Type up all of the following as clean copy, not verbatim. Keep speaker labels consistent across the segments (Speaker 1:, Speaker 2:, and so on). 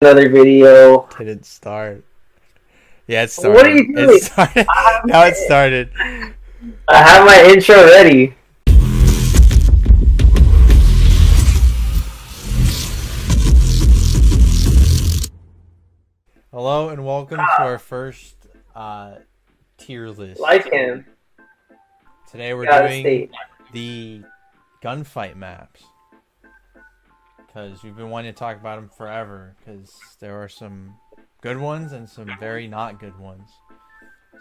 Speaker 1: another video.
Speaker 2: Didn't start. Yeah, it
Speaker 1: What are
Speaker 2: started.
Speaker 1: you
Speaker 2: It
Speaker 1: doing?
Speaker 2: started. Now it started.
Speaker 1: I have my intro ready.
Speaker 2: Hello and welcome to our first tier list.
Speaker 1: Like him.
Speaker 2: Today we're
Speaker 1: Gotta
Speaker 2: doing
Speaker 1: state.
Speaker 2: the gunfight maps because we've been wanting to talk about them forever because there are some good ones and some very not good ones.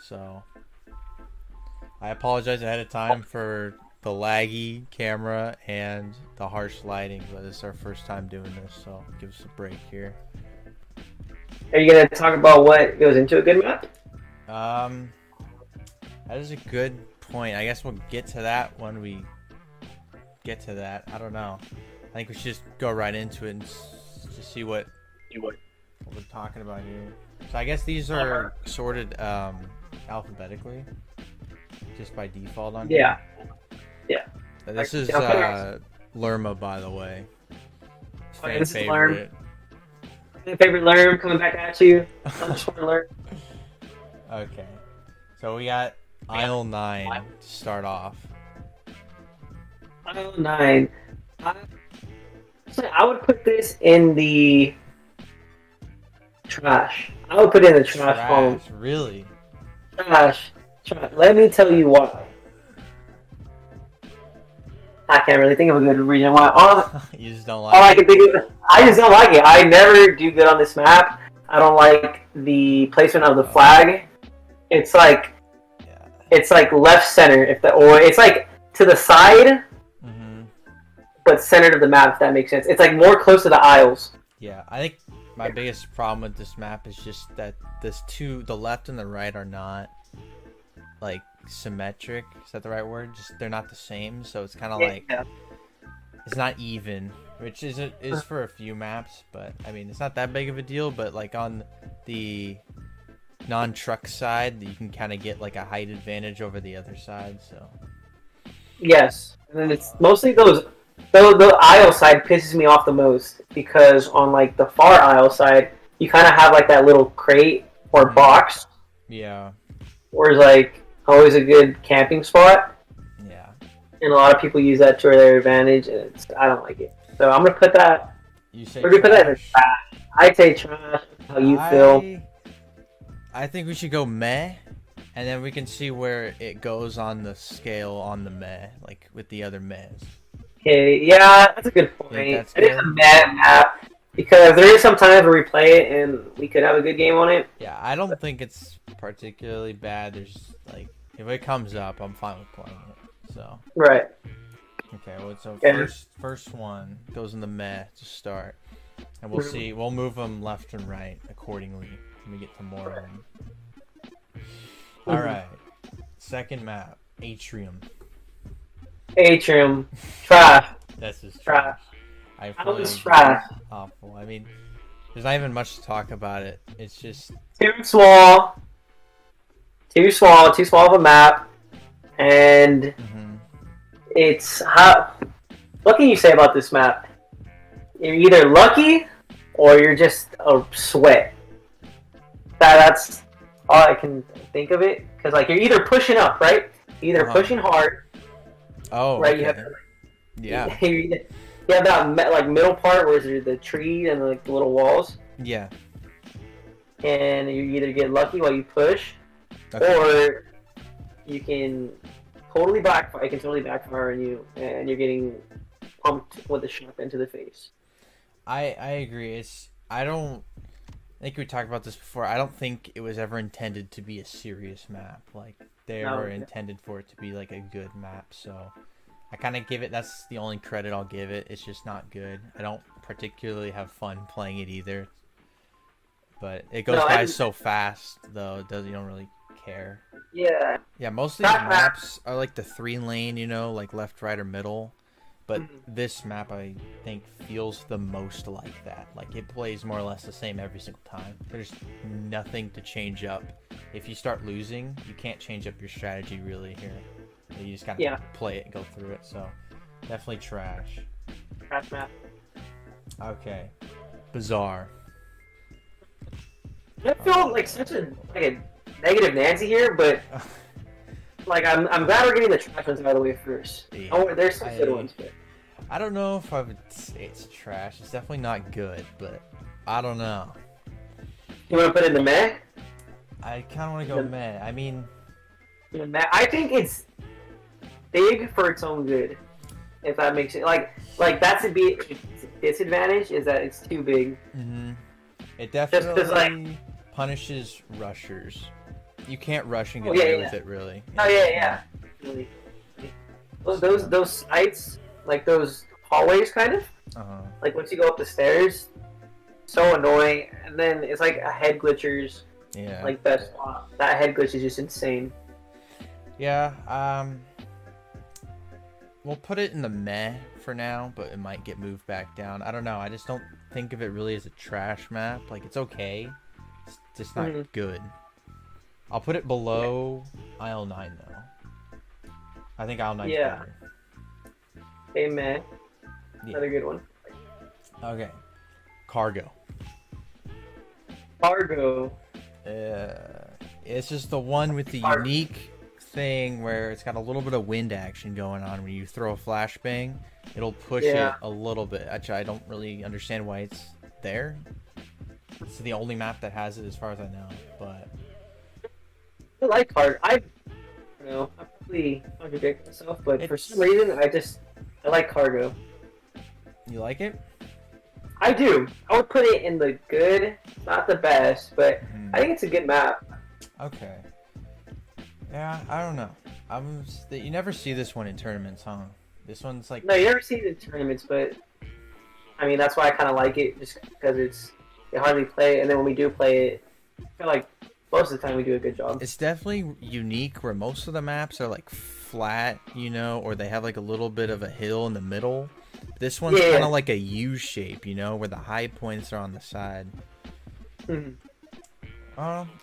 Speaker 2: So I apologize ahead of time for the laggy camera and the harsh lighting, but this is our first time doing this, so give us a break here.
Speaker 1: Are you gonna talk about what goes into a good map?
Speaker 2: That is a good point. I guess we'll get to that when we get to that. I don't know. I think we should just go right into it and just see what we're talking about here. So I guess these are sorted alphabetically, just by default on
Speaker 1: Yeah.
Speaker 2: here. Yeah. This is Lerma, by the way.
Speaker 1: Okay, this is
Speaker 2: favorite.
Speaker 1: Favorite Lerm coming back at you. Lerm.
Speaker 2: Okay. So we got aisle 9 to start off.
Speaker 1: Aisle 9. I would put this in the trash. I would put it in the trash home.
Speaker 2: Really?
Speaker 1: Trash. Let me tell you why. I can't really think of a good reason why.
Speaker 2: You just don't like
Speaker 1: all
Speaker 2: it?
Speaker 1: I can think of, I just don't like it. I never do good on this map. I don't like the placement of the flag. It's like left center, or it's like to the side, but centered of the map. If that makes sense, it's like more close to the aisles.
Speaker 2: Yeah, I think my biggest problem with this map is just that the left and the right are not like symmetric. Is that the right word? Just they're not the same, so it's kind of like it's not even, which is for a few maps, but I mean it's not that big of a deal. But like on the non-truck side, you can kind of get like a height advantage over the other side. So
Speaker 1: yes, and then it's mostly those. The aisle side pisses me off the most because on like the far aisle side, you kind of have like that little crate or box.
Speaker 2: Yeah.
Speaker 1: Or is like always a good camping spot.
Speaker 2: Yeah.
Speaker 1: And a lot of people use that to their advantage, and I don't like it. So I'm gonna put that. We're gonna put that in the trash. I say trash. How you feel?
Speaker 2: I think we should go meh, and then we can see where it goes on the scale on the meh, like with the other mehs.
Speaker 1: Okay, yeah, that's a good point. It is a meh map because there is some times where we play it and we could have a good game on it.
Speaker 2: Yeah, I don't think it's particularly bad. There's like if it comes up, I'm fine with playing it. So
Speaker 1: right.
Speaker 2: Okay, well, so first one goes in the meh to start, and we'll see. We'll move them left and right accordingly when we get to more of them. All right, second map, Atrium.
Speaker 1: Atrium, trash.
Speaker 2: This is trash.
Speaker 1: I was trash.
Speaker 2: Awful. I mean, there's not even much to talk about it. It's just
Speaker 1: too small of a map, and it's how. What can you say about this map? You're either lucky or you're just a sweat. That's all I can think of it. Because like you're either pushing up, right? Either pushing hard.
Speaker 2: Oh,
Speaker 1: right.
Speaker 2: Okay.
Speaker 1: You have,
Speaker 2: yeah.
Speaker 1: You have that like middle part where there's the tree and like the little walls.
Speaker 2: Yeah.
Speaker 1: And you either get lucky while you push, or you can totally backfire. It can totally backfire on you, and you're getting pumped with a shotgun to the face.
Speaker 2: I agree. I think we talked about this before. I don't think it was ever intended to be a serious map. Like they were intended for it to be like a good map. So I kind of give it. That's the only credit I'll give it. It's just not good. I don't particularly have fun playing it either. But it goes by so fast, though. You don't really care.
Speaker 1: Yeah.
Speaker 2: Yeah. Most of these maps are like the 3-lane, like left, right, or middle. But this map, I think, feels the most like that. Like, it plays more or less the same every single time. There's nothing to change up. If you start losing, you can't change up your strategy, really, here. You just gotta play it and go through it, so definitely trash.
Speaker 1: Trash map.
Speaker 2: Okay. Bizarre.
Speaker 1: feel like such a negative Nancy here, but like I'm glad we're getting the trash ones out of the way first.
Speaker 2: Yeah,
Speaker 1: Oh, there's some good ones. But
Speaker 2: I don't know if I would say it's trash. It's definitely not good, but I don't know.
Speaker 1: You want to put it in the meh?
Speaker 2: I kind of want to go meh. I mean,
Speaker 1: I think it's big for its own good. If that makes it like that's a disadvantage is that it's too big.
Speaker 2: Mm-hmm. It definitely punishes rushers. You can't rush and get away with it, really.
Speaker 1: Oh yeah. Really. Those sites, like those hallways, kind of. Like once you go up the stairs, so annoying. And then it's like a head glitchers.
Speaker 2: Yeah.
Speaker 1: Like best spot. That head glitch is just insane.
Speaker 2: Yeah. We'll put it in the meh for now, but it might get moved back down. I don't know. I just don't think of it really as a trash map. Like, it's okay. It's just not good. I'll put it below Aisle 9, though. I think Aisle 9 is better.
Speaker 1: Hey, meh. Another good one.
Speaker 2: Okay. Cargo.
Speaker 1: Fargo.
Speaker 2: It's just the one with the unique thing where it's got a little bit of wind action going on. When you throw a flashbang, it'll push it a little bit. Actually, I don't really understand why it's there. It's the only map that has it as far as I know, but
Speaker 1: I like Cargo. I don't know. I probably contradict myself, but for some reason, I like Cargo.
Speaker 2: You like it?
Speaker 1: I do. I would put it in the good, not the best, but I think it's a good map.
Speaker 2: Okay. Yeah, I don't know. You never see this one in tournaments, huh? This one's like...
Speaker 1: No, you never see it in tournaments, but I mean, that's why I kind of like it, just because they hardly play, and then when we do play it, I feel like most of the time we do a good job.
Speaker 2: It's definitely unique where most of the maps are like flat, you know, or they have like a little bit of a hill in the middle. This one's kind of like a U shape, you know, where the high points are on the side.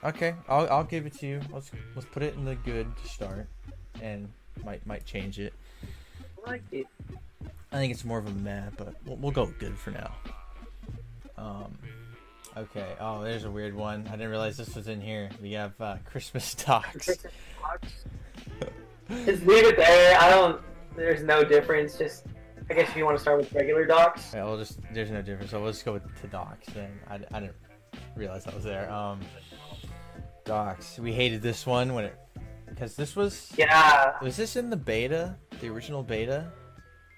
Speaker 2: Okay, I'll give it to you. Let's put it in the good to start, and might change it.
Speaker 1: I like it.
Speaker 2: I think it's more of a meh, but we'll go good for now. Okay. Oh, there's a weird one. I didn't realize this was in here. We have Christmas docks.
Speaker 1: Just leave it there. There's no difference. Just I guess if you want to start with regular docks.
Speaker 2: Yeah, there's no difference. So let's go to docks then. I didn't realize that was there. Docks. We hated this one because this was...
Speaker 1: Yeah.
Speaker 2: Was this in the beta? The original beta?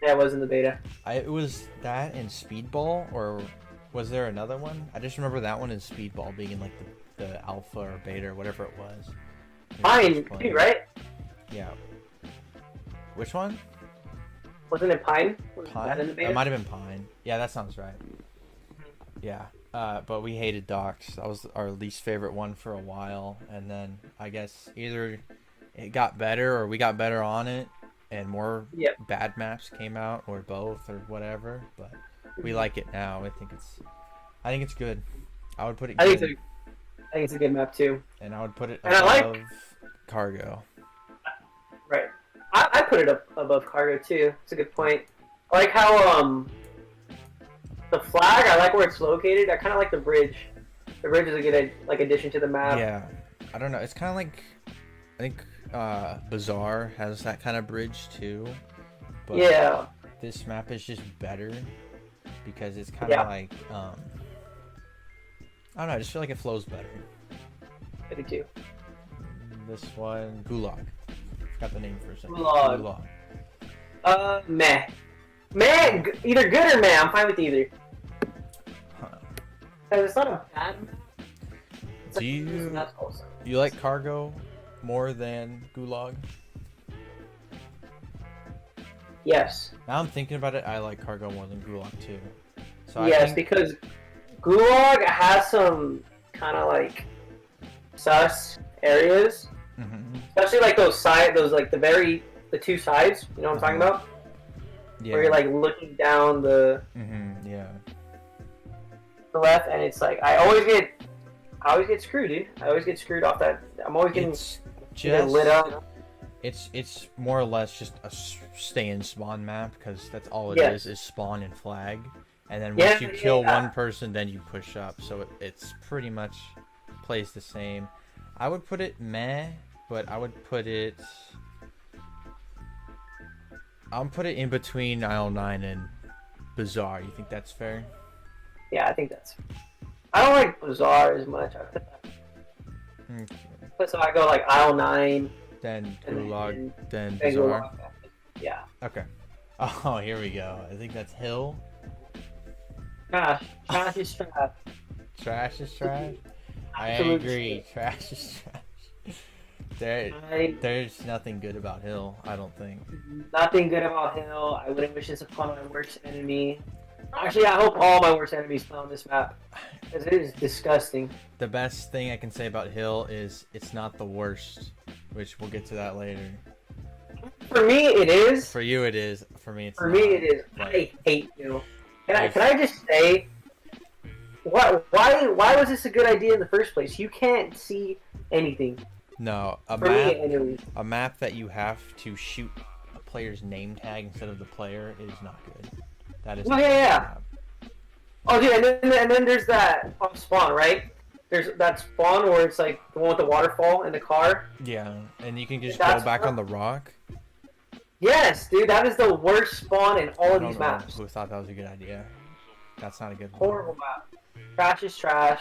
Speaker 1: Yeah, it was in the beta.
Speaker 2: It was that in Speedball, or was there another one? I just remember that one in Speedball being in like the alpha or beta or whatever it was.
Speaker 1: Pine, right?
Speaker 2: Yeah. Which one?
Speaker 1: Wasn't it Pine?
Speaker 2: Pine? It might have been Pine. Yeah, that sounds right. Yeah. But we hated docks. That was our least favorite one for a while, and then I guess either it got better or we got better on it, and more bad maps came out, or both, or whatever. But we like it now. I think it's good. I would put it.
Speaker 1: I think it's a good map too.
Speaker 2: And I would put it
Speaker 1: above
Speaker 2: Cargo.
Speaker 1: Right. I put it up above Cargo too. It's a good point. I like how the flag, I like where it's located. I kind of like the bridge. The bridge is a good addition to the map.
Speaker 2: Yeah, I don't know. It's kind of like, I think Bazaar has that kind of bridge too. But this map is just better because it's kind of like I don't know. I just feel like it flows better.
Speaker 1: I do too.
Speaker 2: This one, Gulag. Got the name for a second.
Speaker 1: Gulag. Meh. Meh, either good or meh. I'm fine with either. Because it's not a bad map.
Speaker 2: Do you like Cargo more than Gulag?
Speaker 1: Yes.
Speaker 2: Now I'm thinking about it, I like Cargo more than Gulag too. So
Speaker 1: yes, because Gulag has some kind of like sus areas, especially like those like the two sides. You know what I'm talking about? Yeah. Where you're like looking down the the left, and it's like I always get screwed, dude. I always get screwed off that. I'm always getting lit up.
Speaker 2: It's more or less just a stay in spawn map, because that's all it is spawn and flag, and then once you kill one person, then you push up. So it's pretty much plays the same. I would put it meh, but I would put it. I'll put it in between Aisle 9 and Bizarre. You think that's fair?
Speaker 1: Yeah, I think that's. I don't like Bizarre as much.
Speaker 2: Okay.
Speaker 1: So I go like Aisle 9.
Speaker 2: Then Gulag, then
Speaker 1: Bizarre.
Speaker 2: Bizarre.
Speaker 1: Yeah.
Speaker 2: Okay. Oh, here we go. I think that's Hill.
Speaker 1: Trash. Trash is trash.
Speaker 2: Trash is trash? I agree. Trash is trash. There's nothing good about Hill, I don't think.
Speaker 1: Nothing good about Hill. I wouldn't wish this upon my worst enemy. Actually, I hope all my worst enemies play on this map. Because it is disgusting.
Speaker 2: The best thing I can say about Hill is it's not the worst. Which we'll get to that later.
Speaker 1: For me, it is.
Speaker 2: For you, it is. For me, it's
Speaker 1: For
Speaker 2: not.
Speaker 1: me, it is. I hate Hill. Can I just say, why was this a good idea in the first place? You can't see anything.
Speaker 2: No, a map that you have to shoot a player's name tag instead of the player is not good. That is.
Speaker 1: Oh yeah. Oh dude, and then there's that spawn, right? There's that spawn where it's like the one with the waterfall in the car.
Speaker 2: Yeah, and you can just go back on the rock.
Speaker 1: Yes, dude, that is the worst spawn in all of these maps.
Speaker 2: Who thought that was a good idea? That's not a good one.
Speaker 1: Horrible map. Trash is trash.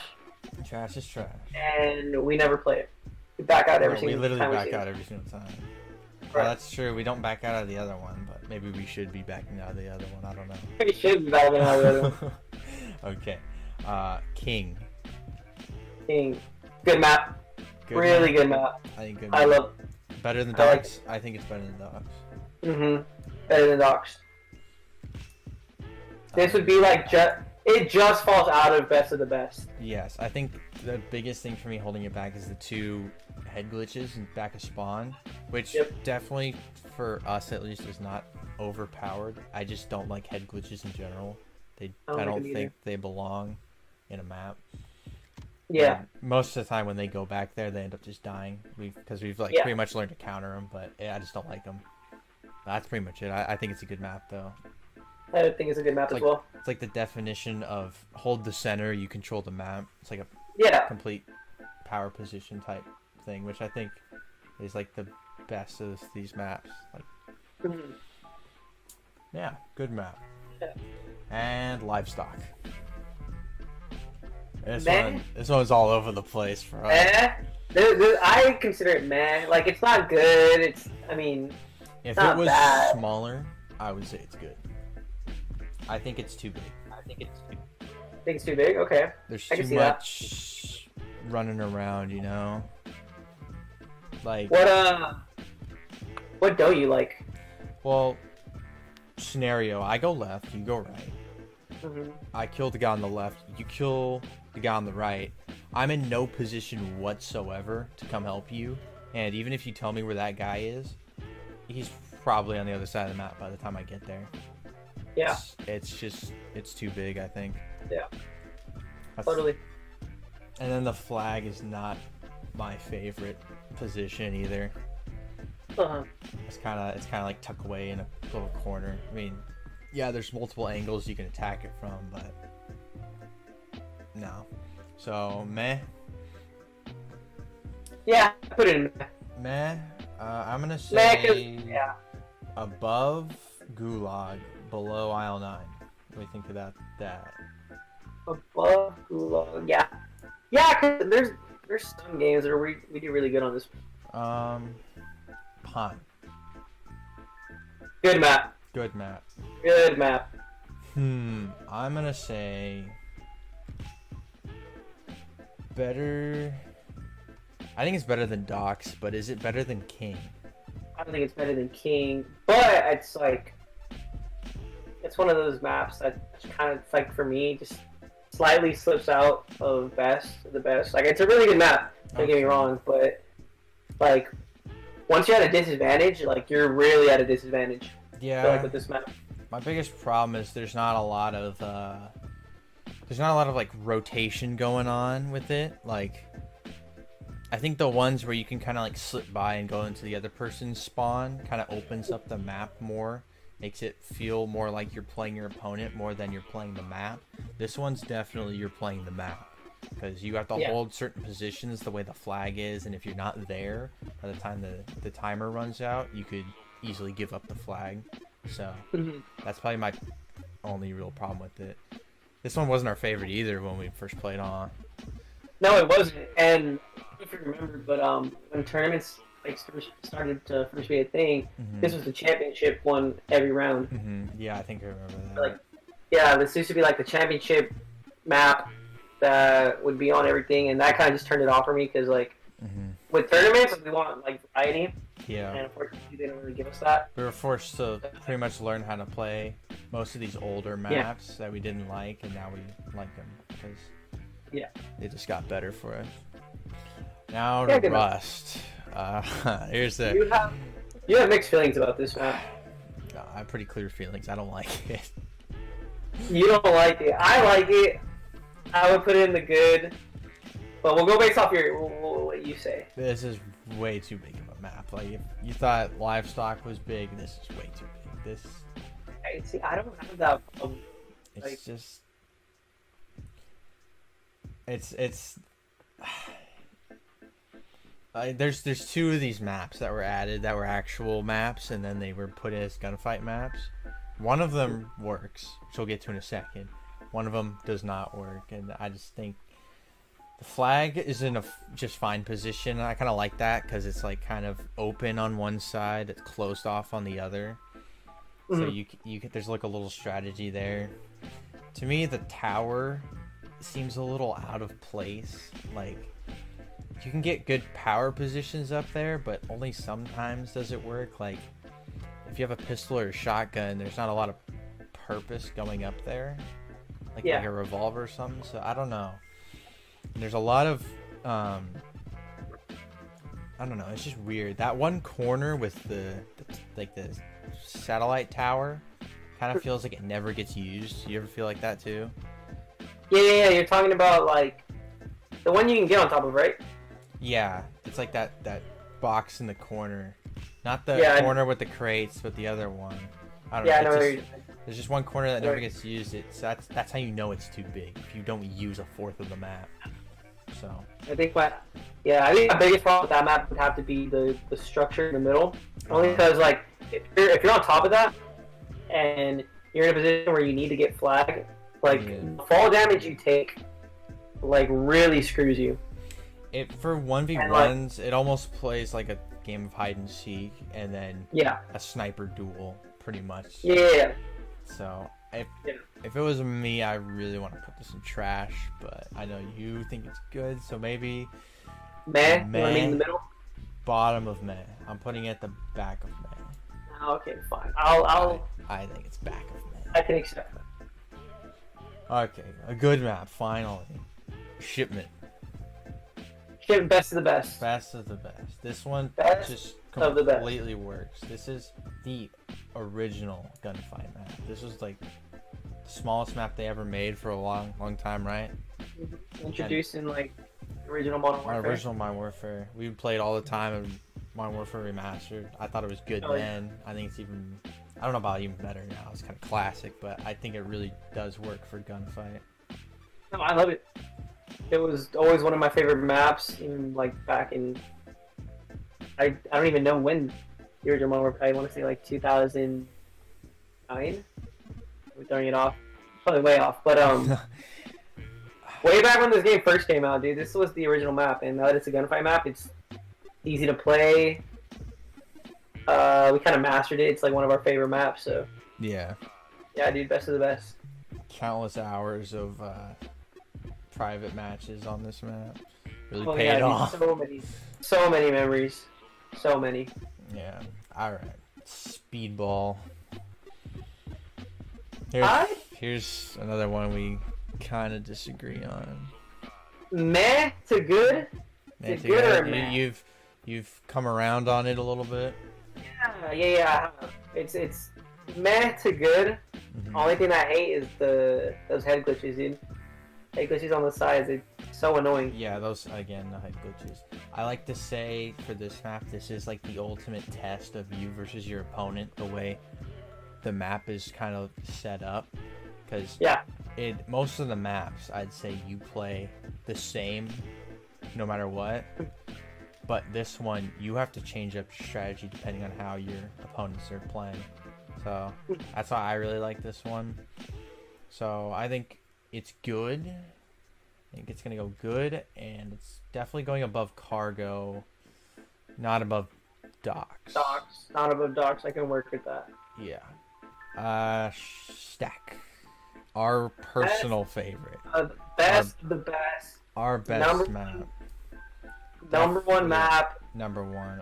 Speaker 2: Trash is trash.
Speaker 1: And we never play it. We back out every single time.
Speaker 2: We literally back out every single time.
Speaker 1: Right.
Speaker 2: Well, that's true. We don't back out of the other one, but maybe we should be backing out of the other one. I don't know.
Speaker 1: We should be backing out of the other one.
Speaker 2: Okay. King.
Speaker 1: King. Good map.
Speaker 2: Good
Speaker 1: really
Speaker 2: map.
Speaker 1: good map.
Speaker 2: I think good
Speaker 1: I
Speaker 2: map.
Speaker 1: love
Speaker 2: Better than Docs? I think it's better than Docs.
Speaker 1: Better than Docs. This would be like it just falls out of best of the best.
Speaker 2: Yes, I think the biggest thing for me holding it back is the 2 head glitches in back of spawn, which definitely for us at least is not overpowered. I just don't like head glitches in general. I don't think they belong in a map.
Speaker 1: Yeah.
Speaker 2: And most of the time when they go back there, they end up just dying because we've pretty much learned to counter them. But I just don't like them. That's pretty much it. I think it's a good map though.
Speaker 1: I think it's a good map as well.
Speaker 2: It's like the definition of hold the center, you control the map. It's like a complete power position type thing, which I think is like the best of these maps. Like, yeah, good map.
Speaker 1: Yeah.
Speaker 2: And livestock. This one's all over the place for us.
Speaker 1: I consider it meh. Like it's not good. I mean,
Speaker 2: if
Speaker 1: it
Speaker 2: was
Speaker 1: bad.
Speaker 2: smaller, I would say it's good. I think it's too big.
Speaker 1: Think it's too big. Okay.
Speaker 2: There's too much running around, you know. Like
Speaker 1: what don't you like?
Speaker 2: Well, scenario: I go left, you go right. I kill the guy on the left, you kill the guy on the right. I'm in no position whatsoever to come help you, and even if you tell me where that guy is, he's probably on the other side of the map by the time I get there.
Speaker 1: Yeah.
Speaker 2: It's too big, I think.
Speaker 1: Yeah. Totally.
Speaker 2: And then the flag is not my favorite position either. It's kind of like tucked away in a little corner. I mean, yeah, there's multiple angles you can attack it from, but no. So meh.
Speaker 1: Yeah, put it in
Speaker 2: meh. I'm gonna say
Speaker 1: yeah.
Speaker 2: Above Gulag, below Aisle 9. What do you think of that?
Speaker 1: Above Gulag, yeah. Yeah, cause there's some games that we do really good on this.
Speaker 2: Pond.
Speaker 1: Good map.
Speaker 2: Good map.
Speaker 1: Good map.
Speaker 2: I'm gonna say better. I think it's better than Docs, but is it better than King?
Speaker 1: I don't think it's better than King, but it's like it's one of those maps that kind of like for me just slightly slips out of the best. Like it's a really good map. Don't get me wrong, but like once you're at a disadvantage, like you're really at a disadvantage.
Speaker 2: Yeah.
Speaker 1: I feel like with this map.
Speaker 2: My biggest problem is there's not a lot of like rotation going on with it. Like I think the ones where you can kind of like slip by and go into the other person's spawn kind of opens up the map more, makes it feel more like you're playing your opponent more than you're playing the map. This one's definitely you're playing the map. because you have to hold certain positions the way the flag is, and if you're not there by the time the timer runs out, you could easily give up the flag. So that's probably my only real problem with it. This one wasn't our favorite either when we first played on.
Speaker 1: No, it wasn't. And if you remember, but when tournaments like started to first be a thing, this was the championship one every round.
Speaker 2: Yeah, I think I remember that.
Speaker 1: Like, yeah, this used to be like the championship map that would be on everything, and that kind of just turned it off for me because like with tournaments we want like variety.
Speaker 2: Yeah.
Speaker 1: And unfortunately they didn't really give us that.
Speaker 2: We were forced to pretty much learn how to play most of these older maps that we didn't like, and now we like them because they just got better for us. Now to Rust. Here's the.
Speaker 1: You have mixed feelings about this map.
Speaker 2: I have pretty clear feelings. I don't like it.
Speaker 1: You don't like it. I like it. I would put it in the good. But we'll go based off what you say.
Speaker 2: This is way too big of a map. Like, if you thought livestock was big, this is way too big. This.
Speaker 1: See, I don't have that.
Speaker 2: It's just. It's. There's two of these maps that were added that were actual maps, and then they were put as gunfight maps. One of them works, which we'll get to in a second. One of them does not work, and I just think the flag is in a just fine position. I kind of like that because it's like kind of open on one side, it's closed off on the other. So there's like a little strategy there. To me, the tower seems a little out of place. Like, you can get good power positions up there, but only sometimes does it work. Like, if you have a pistol or a shotgun, there's not a lot of purpose going up there. Like a revolver or something. So, I don't know. And there's a lot of, I don't know. It's just weird. That one corner with the satellite tower kind of feels like it never gets used. You ever feel like that too?
Speaker 1: Yeah. You're talking about like the one you can get on top of, right?
Speaker 2: Yeah, it's like that box in the corner, not the corner with the crates, but the other one. I don't know. There's just one corner that never gets used. So that's how you know it's too big, if you don't use a fourth of the map. So
Speaker 1: I think the biggest problem with that map would have to be the structure in the middle. Only because like if you're on top of that and you're in a position where you need to get flag, like the fall damage you take like really screws you.
Speaker 2: For 1v1s, it almost plays like a game of hide and seek, and then a sniper duel, pretty much.
Speaker 1: Yeah.
Speaker 2: So if it was me, I really want to put this in trash, but I know you think it's good, so maybe
Speaker 1: meh. You want me in the middle?
Speaker 2: Bottom of meh. I'm putting it at the back of meh.
Speaker 1: Okay, fine.
Speaker 2: I think it's back of meh.
Speaker 1: I can accept that.
Speaker 2: Okay, a good map finally. Shipment.
Speaker 1: Best of the best.
Speaker 2: Best of the best. This one just completely works. This is the original gunfight map. This was like the smallest map they ever made for a long time, right?
Speaker 1: Introduced in like original Modern Warfare.
Speaker 2: Original Modern Warfare. We played all the time in Modern Warfare Remastered. I thought it was good then. I think it's even. I don't know about even better now. It's kind of classic, but I think it really does work for gunfight.
Speaker 1: No, I love it. It was always one of my favorite maps, even like back in. I don't even know when the original Modern Warfare. I want to say like 2009. We're throwing it off, probably way off, but way back when this game first came out, dude. This was the original map, and now that it's a gunfight map, it's easy to play. We kind of mastered it. It's like one of our favorite maps, so.
Speaker 2: Yeah,
Speaker 1: dude, best of the best.
Speaker 2: Countless hours of private matches on this map really paid off.
Speaker 1: Dude, so many memories, so many.
Speaker 2: Yeah. All right. Speedball. Here's another one we kind of disagree on.
Speaker 1: Meh to good.
Speaker 2: Meh to good or meh? You've come around on it a little bit.
Speaker 1: Yeah. It's meh to good. Only thing I hate is those head glitches, dude. Head glitches on the sides, they're so annoying.
Speaker 2: Yeah, those, again, the head glitches. I like to say for this map, this is like the ultimate test of you versus your opponent, the way the map is kind of set up. because
Speaker 1: Yeah.
Speaker 2: most of the maps I'd say you play the same no matter what, but this one you have to change up your strategy depending on how your opponents are playing. So that's why I really like this one. So I think it's good. I think it's gonna go good, and it's definitely going above Cargo, not above Docks.
Speaker 1: Docks, not above Docks. I can work with that.
Speaker 2: Yeah. Stack. Our personal favorite.
Speaker 1: The best.
Speaker 2: Our best
Speaker 1: Number
Speaker 2: map.
Speaker 1: Number one map.
Speaker 2: Number one.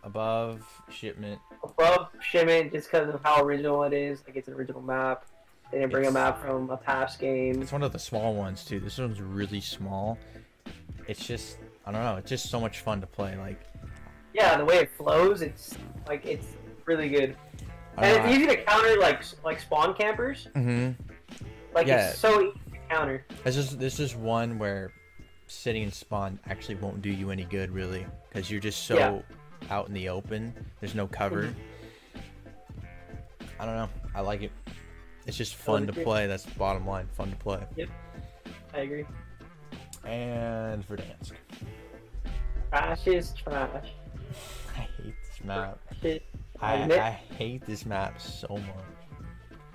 Speaker 2: Above Shipment.
Speaker 1: Above Shipment, just because of how original it is. Like, it's an original map. They didn't bring a map from a past game.
Speaker 2: It's one of the small ones, too. This one's really small. It's just, I don't know, it's just so much fun to play. Like,
Speaker 1: yeah, the way it flows, it's really good. And it's easy to counter, like spawn campers.
Speaker 2: Mm-hmm.
Speaker 1: Like,
Speaker 2: yeah.
Speaker 1: It's so easy to counter.
Speaker 2: This is one where sitting in spawn actually won't do you any good, really. Because you're just so out in the open. There's no cover. I don't know. I like it. It's just fun to play. That's the bottom line. Fun to play.
Speaker 1: Yep. I agree.
Speaker 2: And Verdansk.
Speaker 1: Trash is trash.
Speaker 2: I hate this map.
Speaker 1: I
Speaker 2: hate this map so much.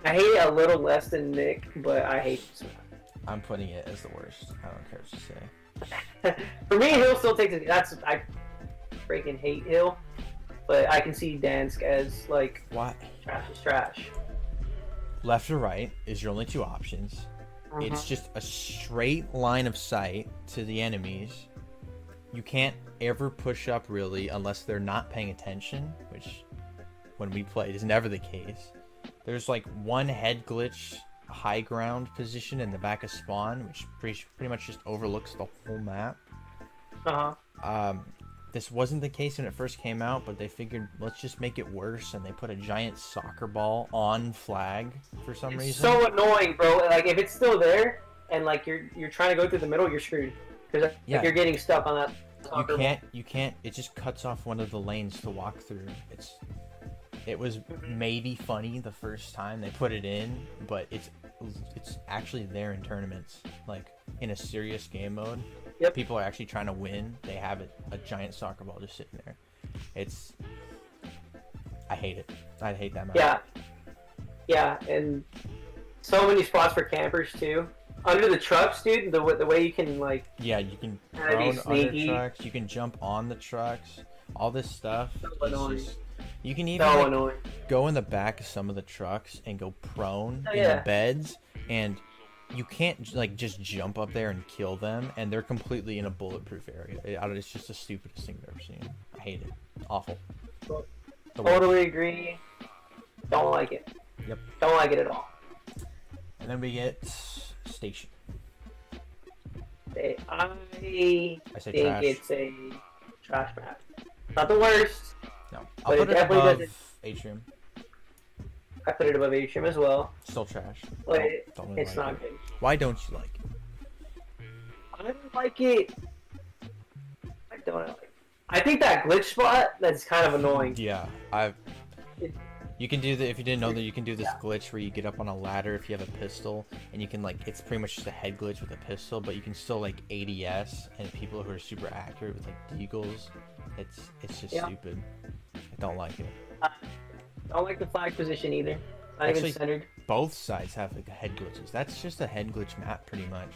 Speaker 1: I hate it a little less than Nick, but I hate this map.
Speaker 2: I'm putting it as the worst. I don't care what you say.
Speaker 1: For me, Hill still takes it. I freaking hate Hill, but I can see Dansk as like
Speaker 2: what?
Speaker 1: Trash is trash.
Speaker 2: Left or right is your only two options. It's just a straight line of sight to the enemies. You can't ever push up really unless they're not paying attention, which when we played is never the case. There's like one head glitch high ground position in the back of spawn, which pretty much just overlooks the whole map. This wasn't the case when it first came out, but they figured let's just make it worse, and they put a giant soccer ball on flag for some reason.
Speaker 1: So annoying, bro. Like, if it's still there and like you're trying to go through the middle, you're screwed because like, you're getting stuck on that soccer ball.
Speaker 2: You can't. It just cuts off one of the lanes to walk through. It was maybe funny the first time they put it in, but it's actually there in tournaments, like in a serious game mode.
Speaker 1: Yep.
Speaker 2: People are actually trying to win. They have a giant soccer ball just sitting there. I hate it. I hate that map.
Speaker 1: Yeah, and so many spots for campers too. Under the trucks, dude. The way you can like.
Speaker 2: Yeah, you can prone under trucks. You can jump on the trucks. All this stuff.
Speaker 1: So annoying.
Speaker 2: You can even go in the back of some of the trucks and go prone in the beds, and you can't like just jump up there and kill them, and they're completely in a bulletproof area. It's just the stupidest thing I've ever seen. I hate it. Awful.
Speaker 1: Totally agree. Don't like it.
Speaker 2: Yep.
Speaker 1: Don't like it at all.
Speaker 2: And then we get Station.
Speaker 1: I think
Speaker 2: trash.
Speaker 1: it's a trash map. Not the worst.
Speaker 2: No, I'll put it above Atrium.
Speaker 1: I put it above Atrium as well.
Speaker 2: Still trash.
Speaker 1: But
Speaker 2: don't really
Speaker 1: it's
Speaker 2: like
Speaker 1: not
Speaker 2: it.
Speaker 1: good.
Speaker 2: Why don't you like it?
Speaker 1: I don't like it. I don't like it. I think that glitch spot, that's kind of annoying.
Speaker 2: Yeah, you can do if you didn't know that you can do this glitch where you get up on a ladder if you have a pistol, and you can like, it's pretty much just a head glitch with a pistol, but you can still like ADS, and people who are super accurate with like deagles, it's just stupid. I don't like it.
Speaker 1: I don't like the flag position either. Not even centered.
Speaker 2: Both sides have like head glitches. That's just a head glitch map pretty much.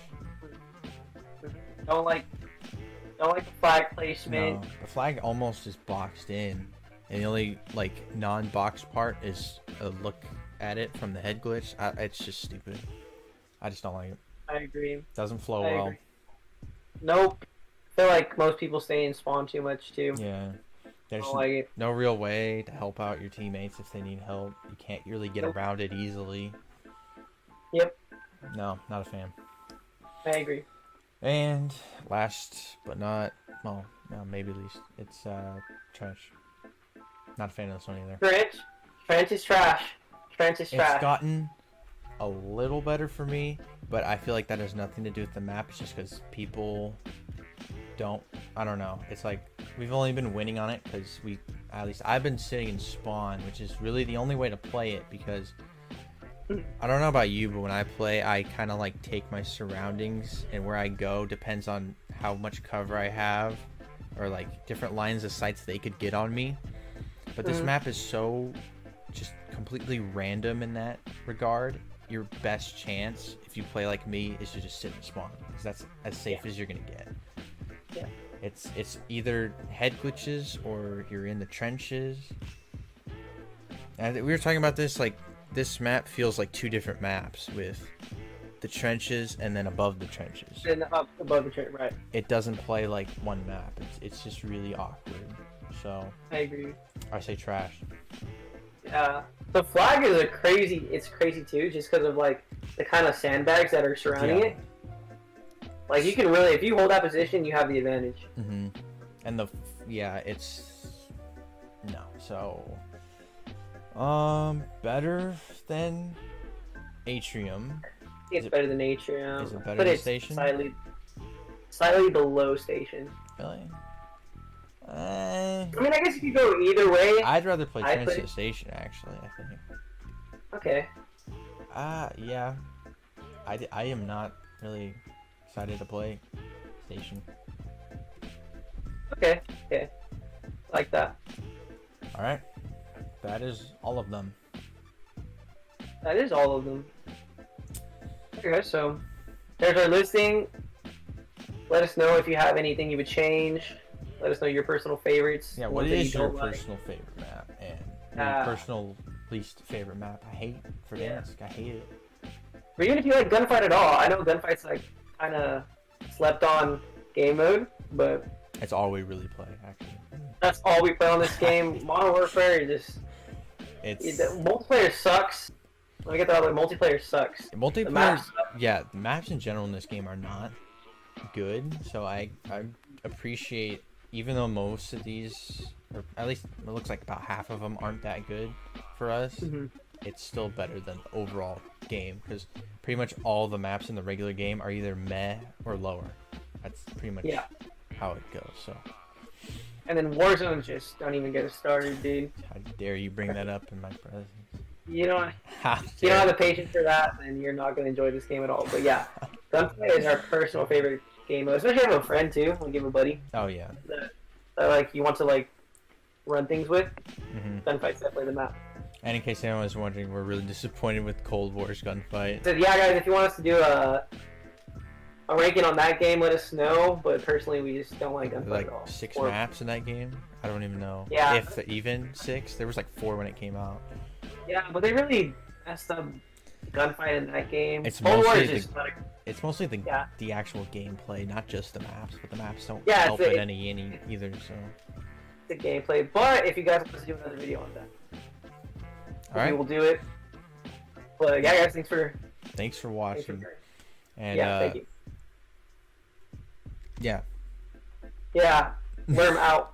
Speaker 1: Don't like the flag placement.
Speaker 2: No, the flag almost is boxed in, and the only like non-boxed part is a look at it from the head glitch. It's just stupid. I just don't like it.
Speaker 1: I agree.
Speaker 2: Doesn't flow well.
Speaker 1: Agree. Nope. I feel like most people stay in spawn too much too.
Speaker 2: Yeah. There's
Speaker 1: like
Speaker 2: no real way to help out your teammates if they need help. You can't really get around it easily.
Speaker 1: Yep.
Speaker 2: No, not a fan.
Speaker 1: I agree.
Speaker 2: And last but not, well, no, maybe least, it's Trench. Not a fan of this one either.
Speaker 1: Trench is trash. Trench is trash.
Speaker 2: It's gotten a little better for me, but I feel like that has nothing to do with the map. It's just because people don't, I don't know. It's like, we've only been winning on it because at least I've been sitting in spawn, which is really the only way to play it, because I don't know about you, but when I play, I kind of like take my surroundings, and where I go depends on how much cover I have, or like different lines of sights they could get on me. But this map is so just completely random in that regard. Your best chance, if you play like me, is to just sit and spawn, because that's as safe as you're gonna get.
Speaker 1: Yeah.
Speaker 2: It's either head glitches or you're in the trenches. And we were talking about this, like, this map feels like two different maps, with the trenches and then above the trenches.
Speaker 1: And up above the trench, right?
Speaker 2: It doesn't play like one map. It's just really awkward. So
Speaker 1: I agree.
Speaker 2: I say trash.
Speaker 1: Yeah. The flag is it's crazy too, just because of like the kind of sandbags that are surrounding it. Like you can really, if you hold that position, you have the advantage.
Speaker 2: And it's no. So better than Atrium.
Speaker 1: I think it's better than Atrium.
Speaker 2: Is it better
Speaker 1: but
Speaker 2: than
Speaker 1: it's
Speaker 2: Station?
Speaker 1: Slightly below Station.
Speaker 2: Really?
Speaker 1: I mean, I guess if you go either way.
Speaker 2: I'd rather play Transit Station, actually, I think.
Speaker 1: Okay.
Speaker 2: Yeah. I am not really excited to play Station.
Speaker 1: Okay. Like that.
Speaker 2: Alright. That is all of them.
Speaker 1: That is all of them. Okay, so there's our listing. Let us know if you have anything you would change. Let us know your personal favorites.
Speaker 2: Yeah, what is your personal favorite map and your personal least favorite map? I hate Verdansk. I hate it.
Speaker 1: Or even if you like Gunfight at all. I know Gunfight's like kind of slept on game mode, but
Speaker 2: it's all we really play, actually.
Speaker 1: That's all we play on this game. Modern Warfare is just multiplayer sucks. Let me get that out. Multiplayer sucks.
Speaker 2: Multiplayer, yeah, the maps in general in this game are not good. So I appreciate, even though most of these, or at least it looks like about half of them, aren't that good for us. It's still better than the overall game, because pretty much all the maps in the regular game are either meh or lower. That's pretty much how it goes. So.
Speaker 1: And then Warzone, just don't even get us started, dude.
Speaker 2: How dare you bring that up in my presence?
Speaker 1: You don't have the patience for that, then you're not going to enjoy this game at all. But yeah, Gunfight is our personal favorite game mode, especially if you have a friend too. Like you have a buddy.
Speaker 2: Oh yeah.
Speaker 1: That like you want to like run things with. Gunfight's definitely the map.
Speaker 2: And in case anyone was wondering, we're really disappointed with Cold War's Gunfight.
Speaker 1: So yeah, guys, if you want us to do a ranking on that game, let us know. But personally, we just don't like Gunfight at all.
Speaker 2: 6 maps in that game? I don't even know.
Speaker 1: Yeah.
Speaker 2: If even 6, there was like 4 when it came out.
Speaker 1: Yeah, but they really messed up Gunfight in that game.
Speaker 2: It's
Speaker 1: Cold War
Speaker 2: mostly
Speaker 1: is just
Speaker 2: it's mostly the actual gameplay, not just the maps. But the maps don't
Speaker 1: help
Speaker 2: it any either. So
Speaker 1: the gameplay. But if you guys want to do another video on that,
Speaker 2: alright,
Speaker 1: we will do it. But yeah, guys,
Speaker 2: thanks for watching. And
Speaker 1: thank you.
Speaker 2: Yeah.
Speaker 1: Yeah, Worm out.